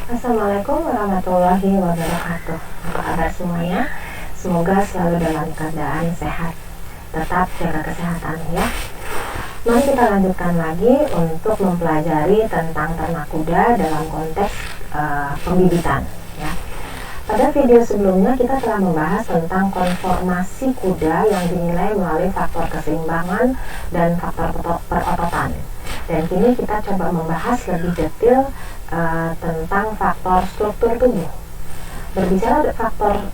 Assalamualaikum warahmatullahi wabarakatuh. Apa kabar semuanya? Semoga selalu dalam keadaan sehat. Tetap jaga kesehatan ya. Mari kita lanjutkan lagi untuk mempelajari tentang ternak kuda dalam konteks pembibitan ya. Pada video sebelumnya kita telah membahas tentang konformasi kuda yang dinilai melalui faktor keseimbangan dan faktor perototan. Dan kini kita coba membahas lebih detail tentang faktor struktur tubuh. Berbicara faktor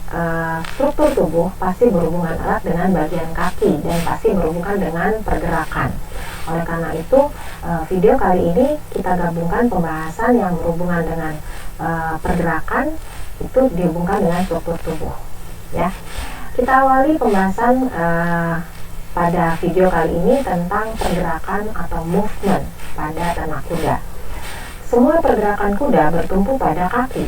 struktur tubuh pasti berhubungan erat dengan bagian kaki dan pasti berhubungan dengan pergerakan. Oleh karena itu, video kali ini kita gabungkan pembahasan yang berhubungan dengan pergerakan itu dihubungkan dengan struktur tubuh. Ya, kita awali pembahasan pada video kali ini tentang pergerakan atau movement pada ternak kuda. Semua pergerakan kuda bertumpu pada kaki,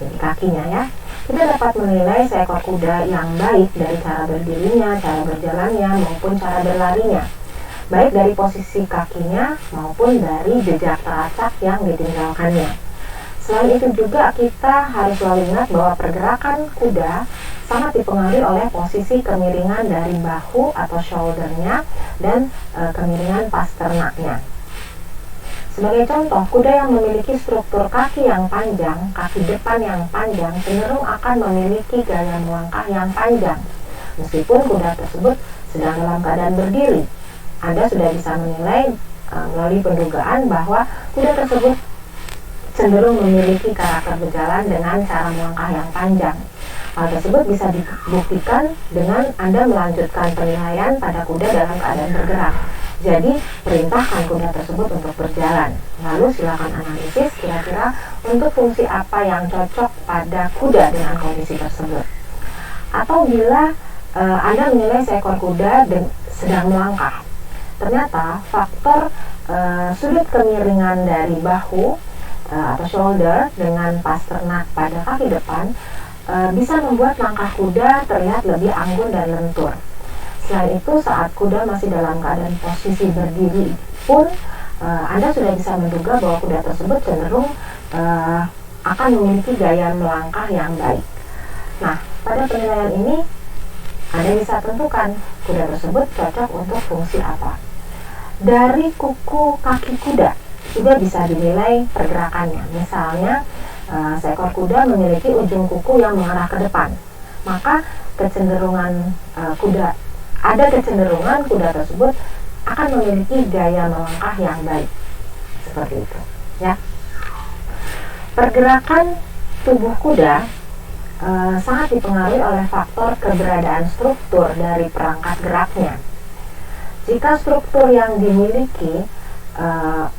jadi kakinya ya. Kita dapat menilai seekor kuda yang baik dari cara berdirinya, cara berjalannya, maupun cara berlarinya, baik dari posisi kakinya maupun dari jejak teracak yang ditinggalkannya. Selain itu juga kita harus selalu ingat bahwa pergerakan kuda sangat dipengaruhi oleh posisi kemiringan dari bahu atau shouldernya dan kemiringan pas ternaknya. Sebagai contoh, kuda yang memiliki struktur kaki yang panjang, kaki depan yang panjang, cenderung akan memiliki gaya melangkah yang panjang. Meskipun kuda tersebut sedang dalam keadaan berdiri, Anda sudah bisa menilai melalui pendugaan bahwa kuda tersebut cenderung memiliki karakter berjalan dengan cara melangkah yang panjang. Hal tersebut bisa dibuktikan dengan Anda melanjutkan penilaian pada kuda dalam keadaan bergerak. Jadi, perintahkan kuda tersebut untuk berjalan. Lalu silakan analisis kira-kira untuk fungsi apa yang cocok pada kuda dengan kondisi tersebut. Atau bila Anda menilai seekor kuda sedang melangkah, ternyata faktor sudut kemiringan dari bahu atau shoulder dengan pas ternak pada kaki depan bisa membuat langkah kuda terlihat lebih anggun dan lentur. Selain itu, saat kuda masih dalam keadaan posisi berdiri pun Anda sudah bisa menduga bahwa kuda tersebut cenderung akan memiliki gaya melangkah yang baik. Nah, pada penilaian ini Anda bisa tentukan kuda tersebut cocok untuk fungsi apa. Dari kuku kaki kuda juga bisa dinilai pergerakannya. Misalnya, seekor kuda memiliki ujung kuku yang mengarah ke depan, maka ada kecenderungan kuda tersebut akan memiliki gaya melangkah yang baik, seperti itu ya. Pergerakan tubuh kuda sangat dipengaruhi oleh faktor keberadaan struktur dari perangkat geraknya. Jika struktur yang dimiliki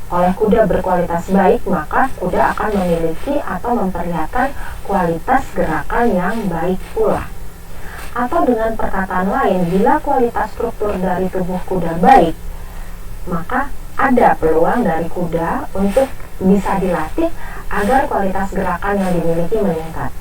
oleh kuda berkualitas baik, maka kuda akan memiliki atau memperlihatkan kualitas gerakan yang baik pula. Atau dengan perkataan lain, bila kualitas struktur dari tubuh kuda baik, maka ada peluang dari kuda untuk bisa dilatih agar kualitas gerakan yang dimiliki meningkat.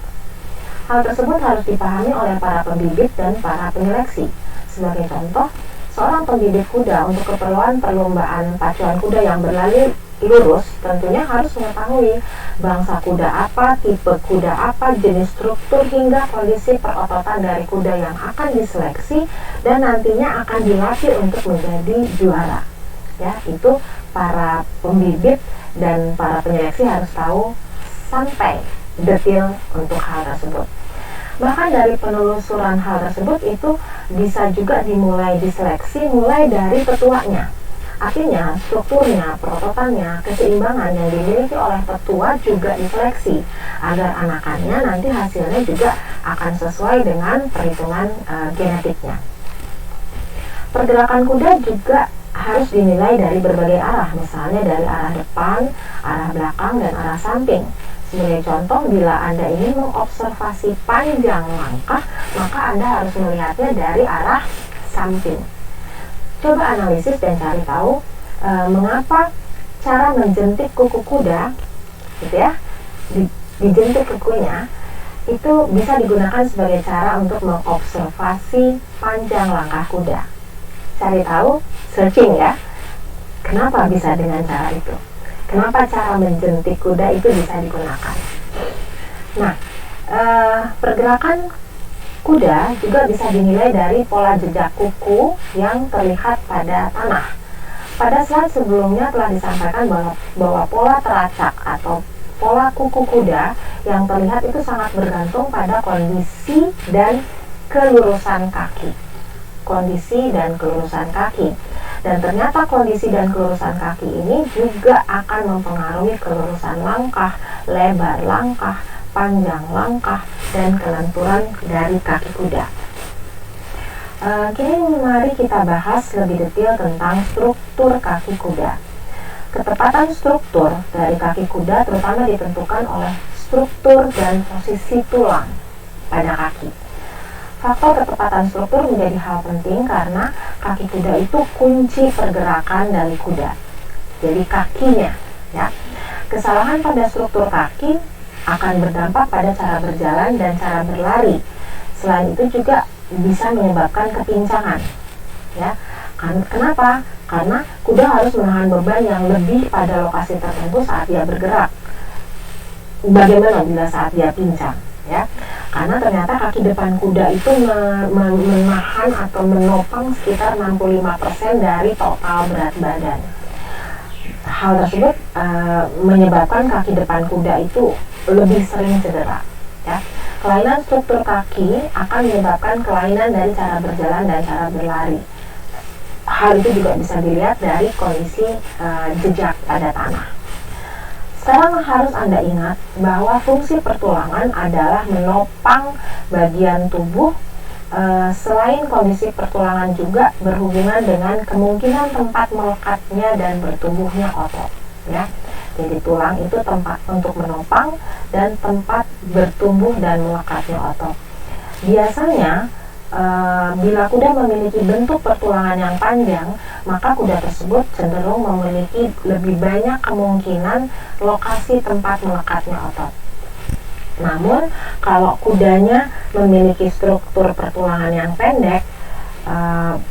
Hal tersebut harus dipahami oleh para pembibit dan para penyeleksi. Sebagai contoh, seorang pembibit kuda untuk keperluan perlombaan pacuan kuda yang berlari lurus tentunya harus mengetahui bangsa kuda apa, tipe kuda apa, jenis struktur hingga kondisi perototan dari kuda yang akan diseleksi dan nantinya akan dilatih untuk menjadi juara. Ya, itu para pembibit dan para penyeleksi harus tahu sampai detail untuk hal tersebut. Bahkan dari penelusuran hal tersebut itu bisa juga dimulai diseleksi mulai dari tetuanya. Artinya strukturnya, perototannya, keseimbangan yang dimiliki oleh tetua juga diseleksi agar anakannya nanti hasilnya juga akan sesuai dengan perhitungan genetiknya. Pergerakan kuda juga harus dinilai dari berbagai arah, misalnya dari arah depan, arah belakang, dan arah samping. Sebagai contoh, bila Anda ingin mengobservasi panjang langkah, maka Anda harus melihatnya dari arah samping. Coba analisis dan cari tahu mengapa cara menjentik kuku kuda, gitu ya, dijentik kukunya, itu bisa digunakan sebagai cara untuk mengobservasi panjang langkah kuda. Cari tahu, searching ya, kenapa bisa dengan cara itu. Kenapa cara menjentik kuda itu bisa digunakan? Nah, pergerakan kuda juga bisa dinilai dari pola jejak kuku yang terlihat pada tanah. Pada slide sebelumnya telah disampaikan bahwa pola teracak atau pola kuku kuda yang terlihat itu sangat bergantung pada kondisi dan kelurusan kaki. Dan ternyata kondisi dan kelurusan kaki ini juga akan mempengaruhi kelurusan langkah, lebar langkah, panjang langkah, dan kelenturan dari kaki kuda. Kini mari kita bahas lebih detail tentang struktur kaki kuda. Ketepatan struktur dari kaki kuda terutama ditentukan oleh struktur dan posisi tulang pada kaki. Faktor ketepatan struktur menjadi hal penting karena kaki kuda itu kunci pergerakan dari kuda. Jadi kakinya, ya. Kesalahan pada struktur kaki akan berdampak pada cara berjalan dan cara berlari. Selain itu juga bisa menyebabkan kepincangan, ya. Kenapa? Karena kuda harus menahan beban yang lebih pada lokasi tertentu saat dia bergerak. Bagaimana bila saat dia pincang, ya? Karena ternyata kaki depan kuda itu menahan atau menopang sekitar 65% dari total berat badan. Hal tersebut menyebabkan kaki depan kuda itu lebih sering cedera, ya. Kelainan struktur kaki akan menyebabkan kelainan dari cara berjalan dan cara berlari. Hal itu juga bisa dilihat dari kondisi jejak pada tanah. Sekarang harus Anda ingat bahwa fungsi pertulangan adalah menopang bagian tubuh. Selain kondisi pertulangan juga berhubungan dengan kemungkinan tempat melekatnya dan bertumbuhnya otot, ya. Jadi tulang itu tempat untuk menopang dan tempat bertumbuh dan melekatnya otot. Biasanya bila kuda memiliki bentuk pertulangan yang panjang, maka kuda tersebut cenderung memiliki lebih banyak kemungkinan lokasi tempat melekatnya otot. Namun, kalau kudanya memiliki struktur pertulangan yang pendek,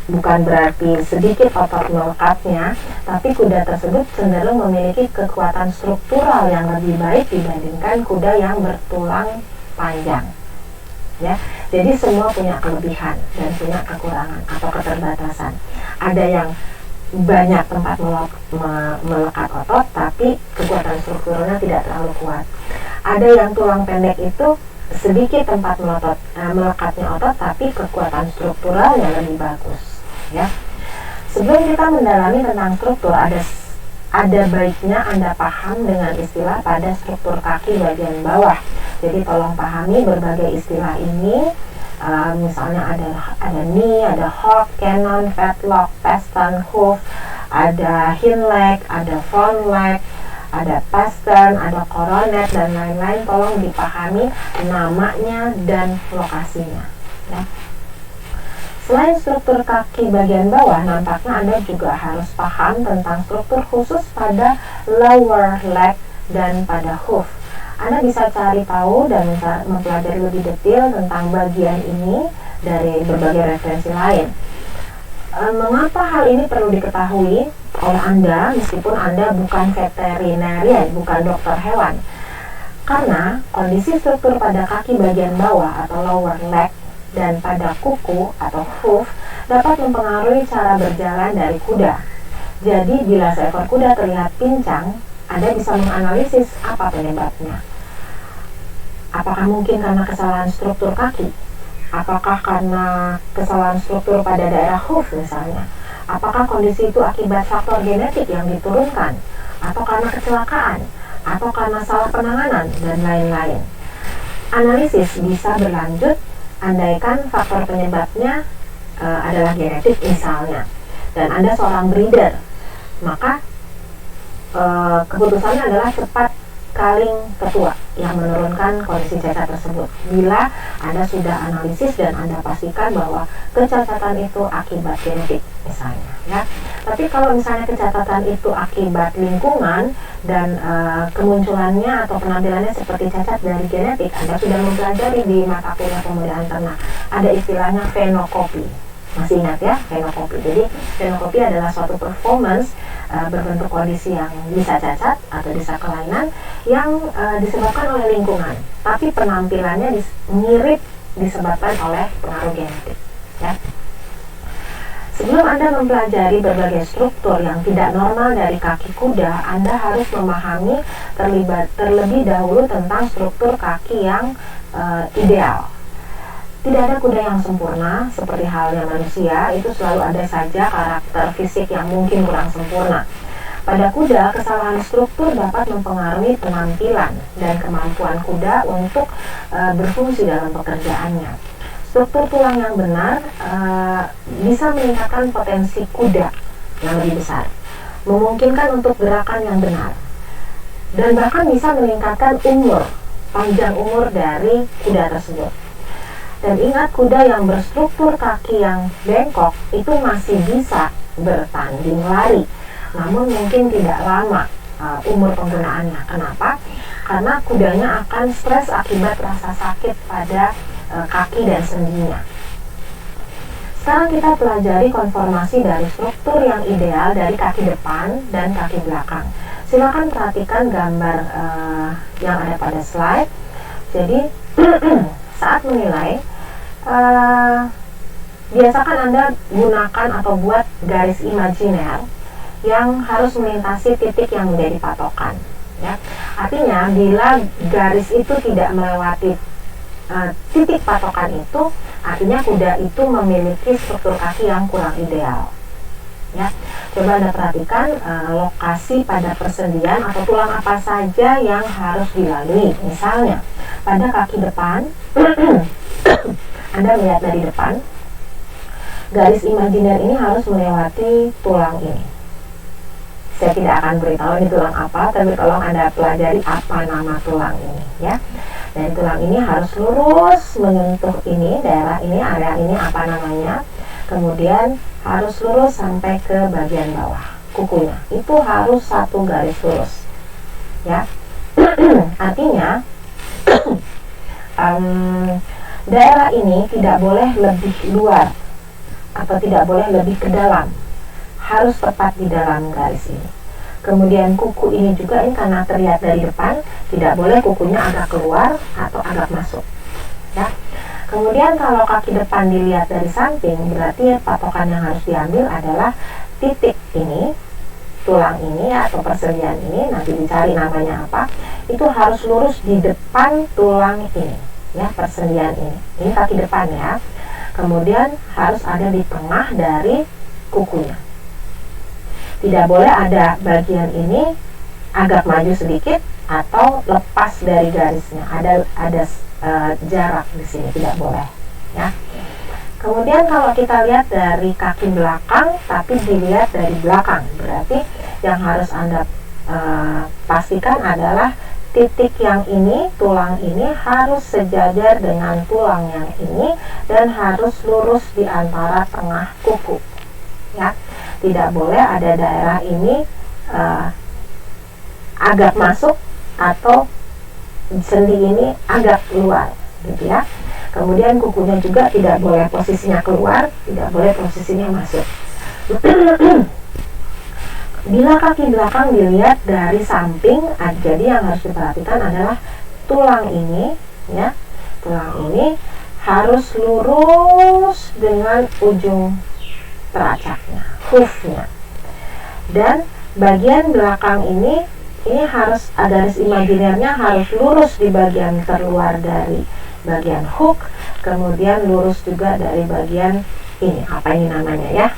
bukan berarti sedikit otot melekatnya, tapi kuda tersebut cenderung memiliki kekuatan struktural yang lebih baik dibandingkan kuda yang bertulang panjang. Ya, jadi semua punya kelebihan dan punya kekurangan atau keterbatasan. Ada yang banyak tempat melekat otot, tapi kekuatan strukturnya tidak terlalu kuat. Ada yang tulang pendek itu sedikit tempat melekatnya otot, tapi kekuatan strukturalnya lebih bagus. Ya, sebelum kita mendalami tentang struktur, ada baiknya Anda paham dengan istilah pada struktur kaki bagian bawah. Jadi tolong pahami berbagai istilah ini. Misalnya ada knee, ada hock, cannon, fetlock, pastern, hoof, ada hind leg, ada front leg, ada pastern, ada coronet, dan lain-lain. Tolong dipahami namanya dan lokasinya, ya. Selain struktur kaki bagian bawah, nampaknya Anda juga harus paham tentang struktur khusus pada lower leg dan pada hoof. Anda bisa cari tahu dan mempelajari lebih detail tentang bagian ini dari berbagai referensi lain. Mengapa hal ini perlu diketahui oleh Anda meskipun Anda bukan veterinarian, bukan dokter hewan? Karena kondisi struktur pada kaki bagian bawah atau lower leg dan pada kuku atau hoof dapat mempengaruhi cara berjalan dari kuda. Jadi bila seekor kuda terlihat pincang, Anda bisa menganalisis apa penyebabnya. Apakah mungkin karena kesalahan struktur kaki? Apakah karena kesalahan struktur pada daerah hoof misalnya? Apakah kondisi itu akibat faktor genetik yang diturunkan? Atau karena kecelakaan? Atau karena salah penanganan? Dan lain-lain. Analisis bisa berlanjut andaikan faktor penyebabnya adalah genetik misalnya, dan Anda seorang breeder, maka keputusannya adalah cepat kaling ketua yang menurunkan kondisi cacat tersebut. Bila Anda sudah analisis dan Anda pastikan bahwa kecacatan itu akibat genetik misalnya, ya. Tapi kalau misalnya kecacatan itu akibat lingkungan dan kemunculannya atau penampilannya seperti cacat dari genetik, Anda sudah mempelajari di mata kuliah pemulihan ternak. Ada istilahnya fenokopi. Masih ingat ya, fenokopi. Jadi fenokopi adalah suatu performance berbentuk kondisi yang bisa cacat atau bisa kelainan yang disebabkan oleh lingkungan, tapi penampilannya mirip disebabkan oleh pengaruh genetik ya. Sebelum Anda mempelajari berbagai struktur yang tidak normal dari kaki kuda, Anda harus memahami terlebih dahulu tentang struktur kaki yang ideal. Tidak ada kuda yang sempurna, seperti halnya manusia, itu selalu ada saja karakter fisik yang mungkin kurang sempurna. Pada kuda, kesalahan struktur dapat mempengaruhi penampilan dan kemampuan kuda untuk berfungsi dalam pekerjaannya. Struktur tulang yang benar bisa meningkatkan potensi kuda yang lebih besar, memungkinkan untuk gerakan yang benar, dan bahkan bisa meningkatkan panjang umur dari kuda tersebut. Dan ingat, kuda yang berstruktur kaki yang bengkok itu masih bisa bertanding lari, namun mungkin tidak lama umur penggunaannya. Kenapa? Karena kudanya akan stres akibat rasa sakit pada kaki dan sendinya. Sekarang kita pelajari konformasi dari struktur yang ideal dari kaki depan dan kaki belakang. Silakan perhatikan gambar yang ada pada slide. Jadi saat menilai, biasakan Anda gunakan atau buat garis imajiner yang harus melintasi titik yang menjadi patokan ya. Artinya bila garis itu tidak melewati titik patokan itu, artinya kuda itu memiliki struktur kaki yang kurang ideal ya. Coba Anda perhatikan lokasi pada persendian atau tulang apa saja yang harus dilalui. Misalnya pada kaki depan Anda melihat dari depan, garis imajiner ini harus melewati tulang ini. Saya tidak akan beritahu ini tulang apa, tapi tolong Anda pelajari apa nama tulang ini ya. Dan tulang ini harus lurus menyentuh ini, daerah ini, area ini apa namanya. Kemudian harus lurus sampai ke bagian bawah kukunya. Itu harus satu garis lurus ya. Artinya daerah ini tidak boleh lebih luar atau tidak boleh lebih ke dalam, harus tepat di dalam garis ini. Kemudian kuku ini juga, ini karena terlihat dari depan, tidak boleh kukunya agak keluar atau agak masuk ya. Kemudian kalau kaki depan dilihat dari samping, berarti patokan yang harus diambil adalah titik ini, tulang ini atau persendian ini, nanti dicari namanya apa, itu harus lurus di depan tulang ini ya, persendian ini kaki depan ya. Kemudian harus ada di tengah dari kukunya. Tidak boleh ada bagian ini agak maju sedikit atau lepas dari garisnya. Ada jarak di sini, tidak boleh ya. Kemudian kalau kita lihat dari kaki belakang tapi dilihat dari belakang, berarti yang harus Anda pastikan adalah titik yang ini, tulang ini harus sejajar dengan tulang yang ini dan harus lurus di antara tengah kuku ya. Tidak boleh ada daerah ini agak masuk atau sendi ini agak keluar gitu ya. Kemudian kukunya juga tidak boleh posisinya keluar, tidak boleh posisinya masuk. Bila kaki belakang dilihat dari samping, jadi yang harus diperhatikan adalah tulang ini ya. Tulang ini harus lurus dengan ujung teracaknya, hoofnya. Dan bagian belakang ini harus garis imajinernya harus lurus di bagian terluar dari bagian hook, kemudian lurus juga dari bagian ini, apa ini namanya ya.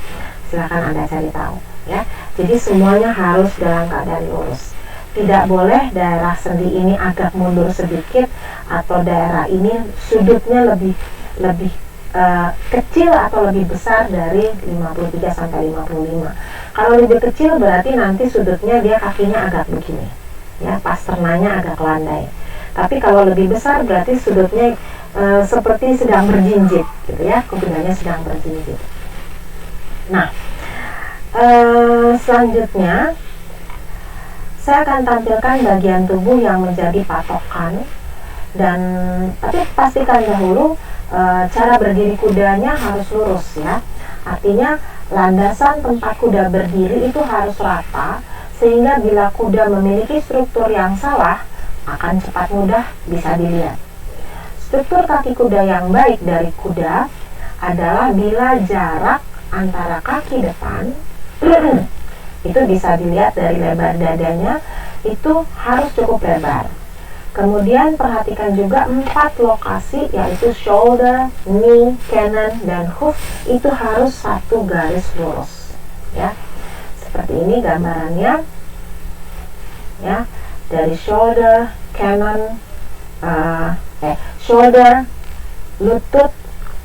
Silakan Anda cari tahu ya. Jadi semuanya harus dalam keadaan lurus. Tidak boleh daerah sendi ini agak mundur sedikit atau daerah ini sudutnya lebih kecil atau lebih besar dari 53 sampai 55. Kalau lebih kecil berarti nanti sudutnya dia kakinya agak begini ya, pas ternanya agak landai. Tapi kalau lebih besar berarti sudutnya seperti sedang berjinjit gitu ya, kudanya sedang berjinjit. Nah, selanjutnya saya akan tampilkan bagian tubuh yang menjadi patokan, tapi pastikan dahulu cara berdiri kudanya harus lurus ya. Artinya landasan tempat kuda berdiri itu harus rata, sehingga bila kuda memiliki struktur yang salah, akan cepat mudah bisa dilihat. Struktur kaki kuda yang baik dari kuda adalah bila jarak antara kaki depan itu bisa dilihat dari lebar dadanya itu harus cukup lebar. Kemudian perhatikan juga 4 lokasi, yaitu shoulder, knee, cannon, dan hoof, itu harus satu garis lurus ya. Seperti ini gambarannya ya, dari shoulder, cannon, shoulder, lutut,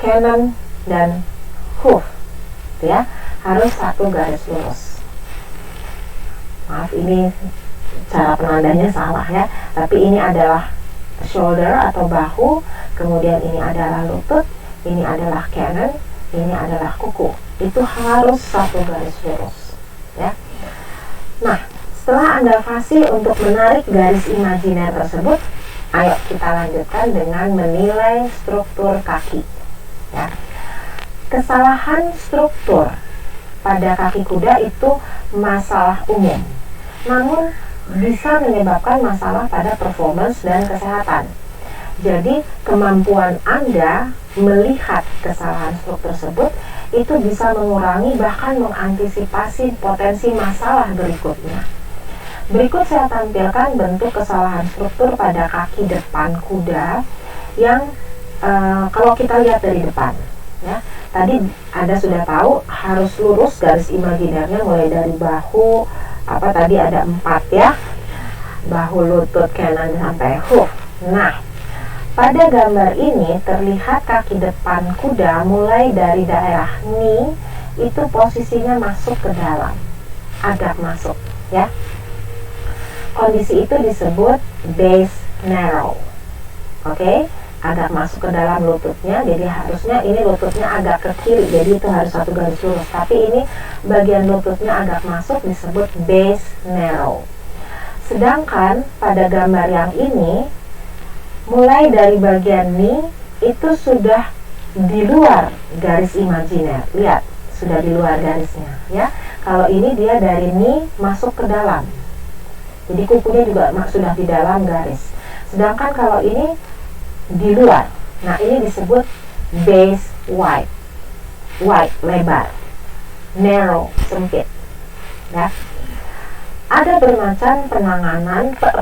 cannon, dan hoof ya, harus satu garis lurus. Maaf, ini cara penandanya salah ya, tapi ini adalah shoulder atau bahu, kemudian ini adalah lutut, ini adalah cannon, ini adalah kuku. Itu harus satu garis lurus ya. Nah, setelah Anda fasih untuk menarik garis imajiner tersebut, ayo kita lanjutkan dengan menilai struktur kaki ya. Kesalahan struktur pada kaki kuda itu masalah umum, namun bisa menyebabkan masalah pada performance dan kesehatan. Jadi kemampuan Anda melihat kesalahan struktur tersebut itu bisa mengurangi bahkan mengantisipasi potensi masalah berikutnya. Berikut saya tampilkan bentuk kesalahan struktur pada kaki depan kuda yang kalau kita lihat dari depan ya. Tadi Anda sudah tahu harus lurus garis imajinernya mulai dari bahu, tadi ada 4 ya, bahu, lutut, cannon, sampai hoof. Nah, pada gambar ini terlihat kaki depan kuda mulai dari daerah knee itu posisinya masuk ke dalam, agak masuk ya. Kondisi itu disebut base narrow. Oke, agak masuk ke dalam lututnya, jadi harusnya ini lututnya agak ke kiri, jadi itu harus satu garis lurus, tapi ini bagian lututnya agak masuk, disebut base narrow. Sedangkan pada gambar yang ini mulai dari bagian knee itu sudah di luar garis imajiner, lihat sudah di luar garisnya ya. Kalau ini dia dari knee masuk ke dalam, jadi kukunya juga sudah di dalam garis. Sedangkan kalau ini di luar, nah ini disebut base wide, lebar, narrow, sempit ya. Ada bermacam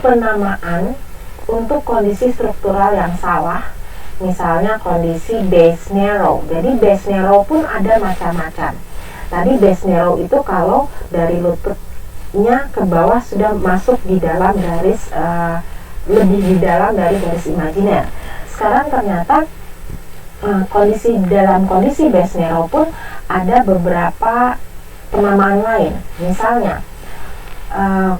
penamaan untuk kondisi struktural yang salah. Misalnya kondisi base narrow. Jadi base narrow pun ada macam-macam. Tadi base narrow itu kalau dari lututnya ke bawah sudah masuk di dalam garis, lebih di dalam dari garis imajiner. Sekarang ternyata dalam kondisi base narrow pun ada beberapa penamaan lain. Misalnya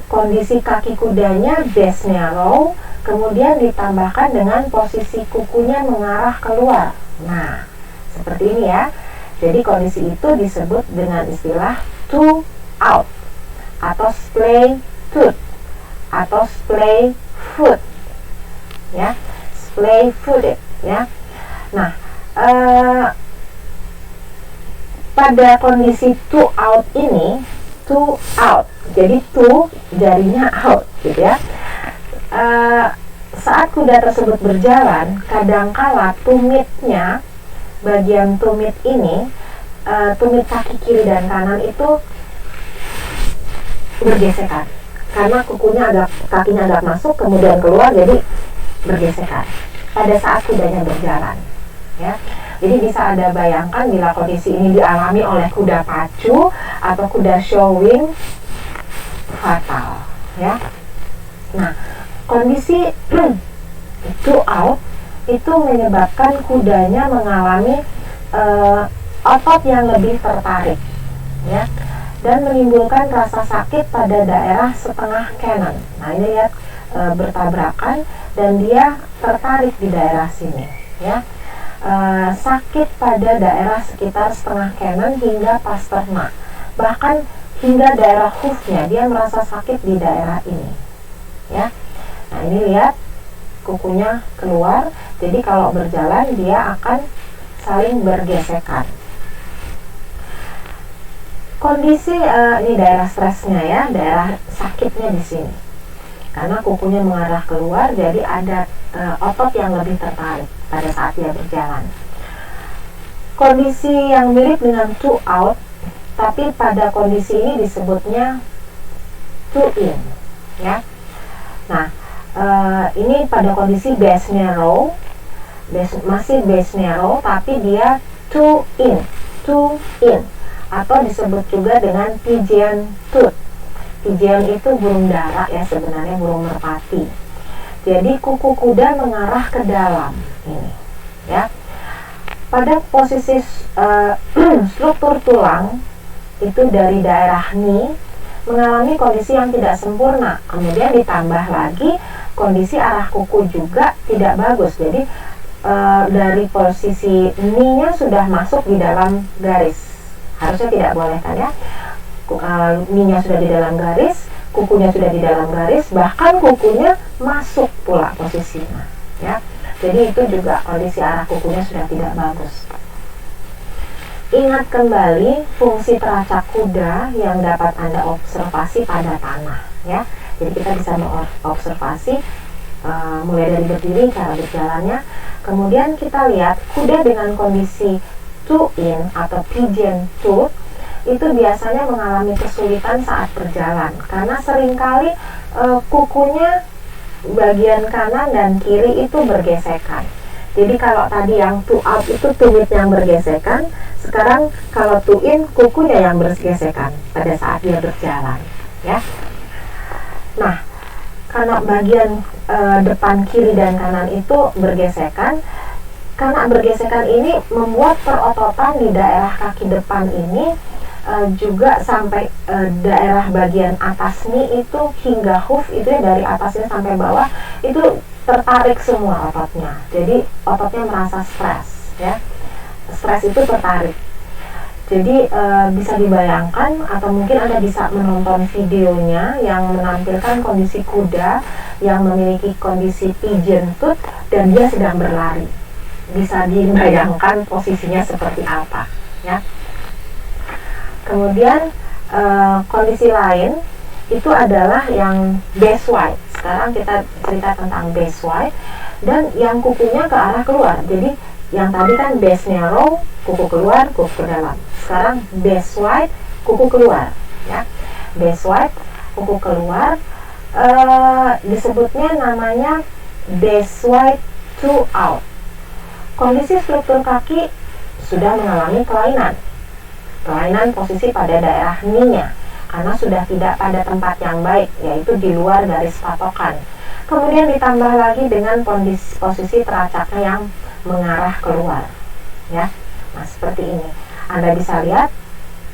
kondisi kaki kudanya base narrow, kemudian ditambahkan dengan posisi kukunya mengarah keluar. Nah, seperti ini ya. Jadi kondisi itu disebut dengan istilah two out, atau splay foot, atau splay foot ya, splay footed ya. Nah, pada kondisi two out ini, two out, jadi two jarinya out gitu ya. Saat kuda tersebut berjalan, kadangkala tumitnya, bagian tumit ini, tumit kaki kiri dan kanan itu bergesekan karena kakinya agak masuk kemudian keluar, jadi bergesekan pada saat kudanya berjalan ya. Jadi bisa Anda bayangkan bila kondisi ini dialami oleh kuda pacu atau kuda showing, fatal ya. Nah, kondisi two out itu menyebabkan kudanya mengalami otot yang lebih tertarik ya, dan menimbulkan rasa sakit pada daerah setengah cannon. Nah, ini lihat bertabrakan dan dia tertarik di daerah sini ya. Sakit pada daerah sekitar setengah cannon hingga pasternak, bahkan hingga daerah hoofnya dia merasa sakit di daerah ini ya. Nah, ini lihat kukunya keluar, jadi kalau berjalan dia akan saling bergesekan. Kondisi ini daerah stresnya ya, daerah sakitnya di sini. Karena kukunya mengarah keluar, jadi ada otot yang lebih tertarik pada saat dia berjalan. Kondisi yang mirip dengan two out, tapi pada kondisi ini disebutnya two in, ya. Nah, ini pada kondisi base narrow, masih base narrow, tapi dia two in, atau disebut juga dengan pigeon tooth. Pigeon itu burung dara ya, sebenarnya burung merpati. Jadi kuku kuda mengarah ke dalam ini, ya. Pada posisi struktur tulang itu dari daerah knee mengalami kondisi yang tidak sempurna. Kemudian ditambah lagi kondisi arah kuku juga tidak bagus. Jadi dari posisi knee-nya sudah masuk di dalam garis. Harusnya tidak boleh kan ya. Knee-nya sudah di dalam garis, kukunya sudah di dalam garis, bahkan kukunya masuk pula posisinya, ya. Jadi itu juga kondisi arah kukunya sudah tidak bagus. Ingat kembali fungsi teracak kuda yang dapat Anda observasi pada tanah, ya. Jadi kita bisa mengobservasi mulai dari berdiri, cara berjalannya. Kemudian kita lihat kuda dengan kondisi two in atau pigeon tooth itu biasanya mengalami kesulitan saat berjalan karena seringkali kukunya bagian kanan dan kiri itu bergesekan. Jadi kalau tadi yang two out itu tumit yang bergesekan, sekarang kalau two in kukunya yang bergesekan pada saat dia berjalan, ya. Nah, karena bagian depan kiri dan kanan itu bergesekan, karena bergesekan ini membuat perototan di daerah kaki depan ini juga sampai daerah bagian atas knee itu hingga hoof itu ya, dari atasnya sampai bawah itu tertarik semua ototnya. Jadi ototnya merasa stres, ya. Stres itu tertarik. Jadi bisa dibayangkan atau mungkin Anda bisa menonton videonya yang menampilkan kondisi kuda yang memiliki kondisi pigeon tooth dan dia sedang berlari. Bisa dibayangkan posisinya seperti apa, ya. Kemudian kondisi lain itu adalah yang base wide. Sekarang kita cerita tentang base wide dan yang kukunya ke arah keluar. Jadi yang tadi kan base narrow, kuku keluar, kuku ke dalam. Sekarang base wide, kuku keluar, ya. Base wide, kuku keluar, disebutnya namanya base wide two out. Kondisi struktur kaki sudah mengalami kelainan posisi pada daerah knee-nya karena sudah tidak pada tempat yang baik, yaitu di luar garis patokan. Kemudian ditambah lagi dengan posisi teracaknya yang mengarah keluar, ya. Nah, seperti ini. Anda bisa lihat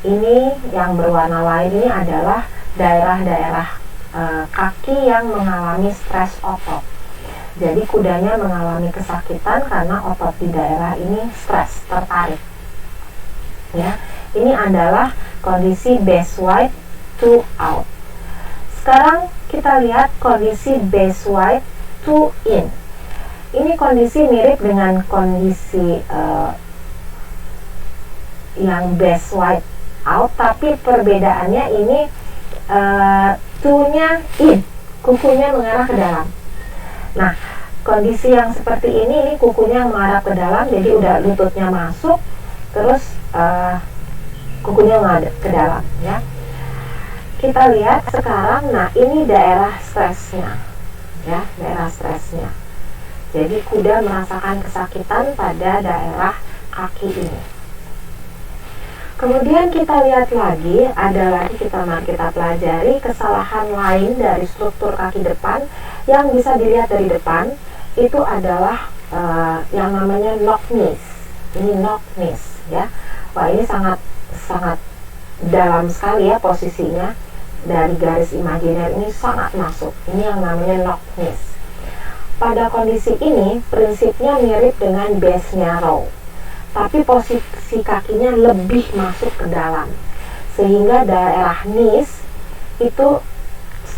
ini yang berwarna lain ini adalah daerah-daerah kaki yang mengalami stres otot. Jadi kudanya mengalami kesakitan karena otot di daerah ini stres, tertarik, ya. Ini adalah kondisi base wide two out. Sekarang kita lihat kondisi base wide two in. Ini kondisi mirip dengan kondisi yang base wide out, tapi perbedaannya ini two-nya in, kukunya mengarah ke dalam. Nah, kondisi yang seperti ini kukunya mengarah ke dalam, jadi udah lututnya masuk, terus kukunya mengarah ke dalam, ya. Kita lihat sekarang, nah ini daerah stresnya, ya, daerah stresnya. Jadi kuda merasakan kesakitan pada daerah kaki ini. Kemudian kita lihat lagi, kita pelajari kesalahan lain dari struktur kaki depan yang bisa dilihat dari depan. Itu adalah yang namanya knock knees. Ini knock knees, ya. Wah, ini sangat dalam sekali ya posisinya, dari garis imajiner ini sangat masuk. Ini yang namanya knock knees. Pada kondisi ini prinsipnya mirip dengan base narrow, tapi posisi kakinya lebih masuk ke dalam, sehingga daerah knees itu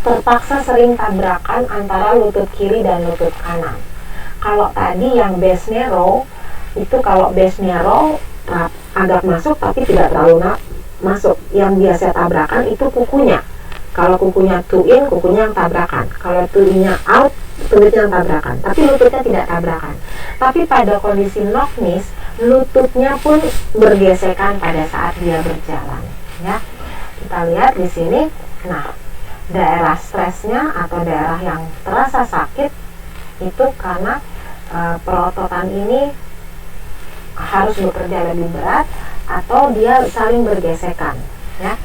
terpaksa sering tabrakan antara lutut kiri dan lutut kanan. Kalau tadi yang base narrow itu, kalau base narrow agak masuk tapi tidak terlalu masuk. Yang biasa tabrakan itu kukunya. Kalau kukunya two in, kukunya yang tabrakan. Kalau two in-nya out, tumitnya yang tabrakan. Tapi lututnya tidak tabrakan. Tapi pada kondisi knock knees, lututnya pun bergesekan pada saat dia berjalan. Ya, kita lihat di sini. Nah, daerah stresnya atau daerah yang terasa sakit itu karena perototan ini harus bekerja lebih berat atau dia saling bergesekan. Ya.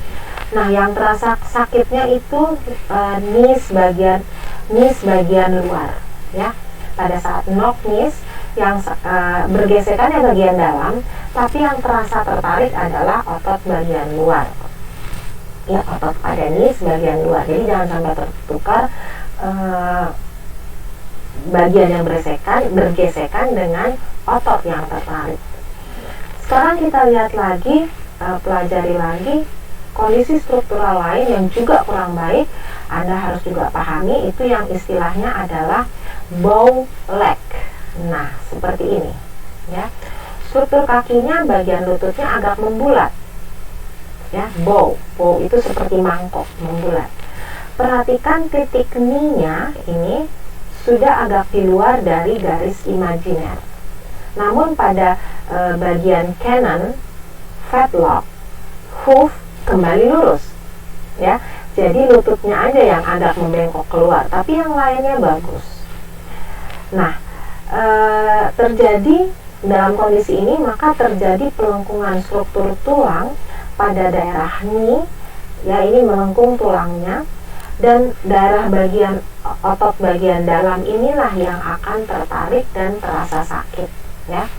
Nah, yang terasa sakitnya itu knees bagian luar, ya. Pada saat knock knees, yang bergesekan yang bagian dalam, tapi yang terasa tertarik adalah otot bagian luar. Ya, otot pada knees bagian luar. Jadi jangan sampai tertukar bagian yang bergesekan dengan otot yang tertarik. Sekarang kita lihat lagi, pelajari lagi kondisi struktural lain yang juga kurang baik. Anda harus juga pahami, itu yang istilahnya adalah bow leg. Nah, seperti ini, ya. Struktur kakinya, bagian lututnya agak membulat, ya. Bow itu seperti mangkok, membulat. Perhatikan titik knee-nya ini sudah agak di luar dari garis imajiner. Namun pada bagian kanan, fetlock, hoof kembali lurus, ya. Jadi lututnya aja yang agak membengkok keluar, tapi yang lainnya bagus. Nah, terjadi dalam kondisi ini, maka terjadi pelengkungan struktur tulang pada daerah knee, ya, ini melengkung tulangnya, dan daerah bagian otot bagian dalam inilah yang akan tertarik dan terasa sakit, ya.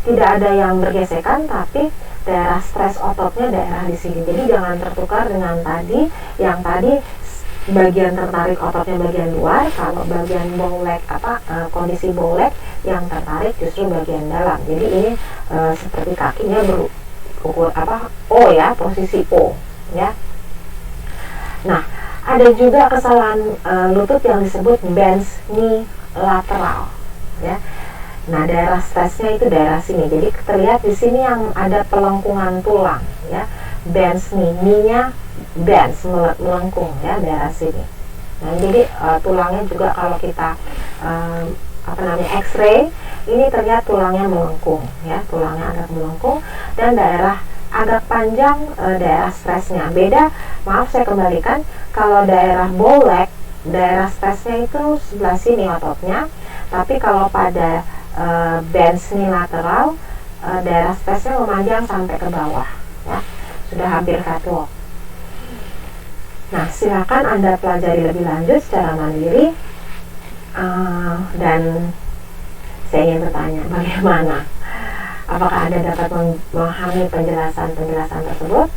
Tidak ada yang bergesekan, tapi daerah stres ototnya daerah di sini. Jadi jangan tertukar dengan tadi, yang tadi bagian tertarik ototnya bagian luar, kalau bagian bow leg kondisi bow leg yang tertarik justru bagian dalam. Jadi ini seperti kakinya berukur O, ya, posisi O, ya. Nah, ada juga kesalahan lutut yang disebut bend knee lateral, ya. Nah, daerah stresnya itu daerah sini. Jadi terlihat di sini yang ada pelengkungan tulang, ya. Bend knee-nya bend, melengkung, ya, daerah sini. Nah, jadi tulangnya juga kalau kita X-ray, ini terlihat tulangnya melengkung, ya, tulangnya agak melengkung, dan daerah agak panjang daerah stresnya. Beda, maaf saya kembalikan, kalau daerah bow leg, daerah stresnya itu sebelah sini ototnya, tapi kalau pada bend knee lateral, daerah stresnya memanjang sampai ke bawah, ya, sudah hampir catwalk. Nah, silakan Anda pelajari lebih lanjut secara mandiri, dan saya ingin bertanya, bagaimana? Apakah Anda dapat memahami penjelasan tersebut?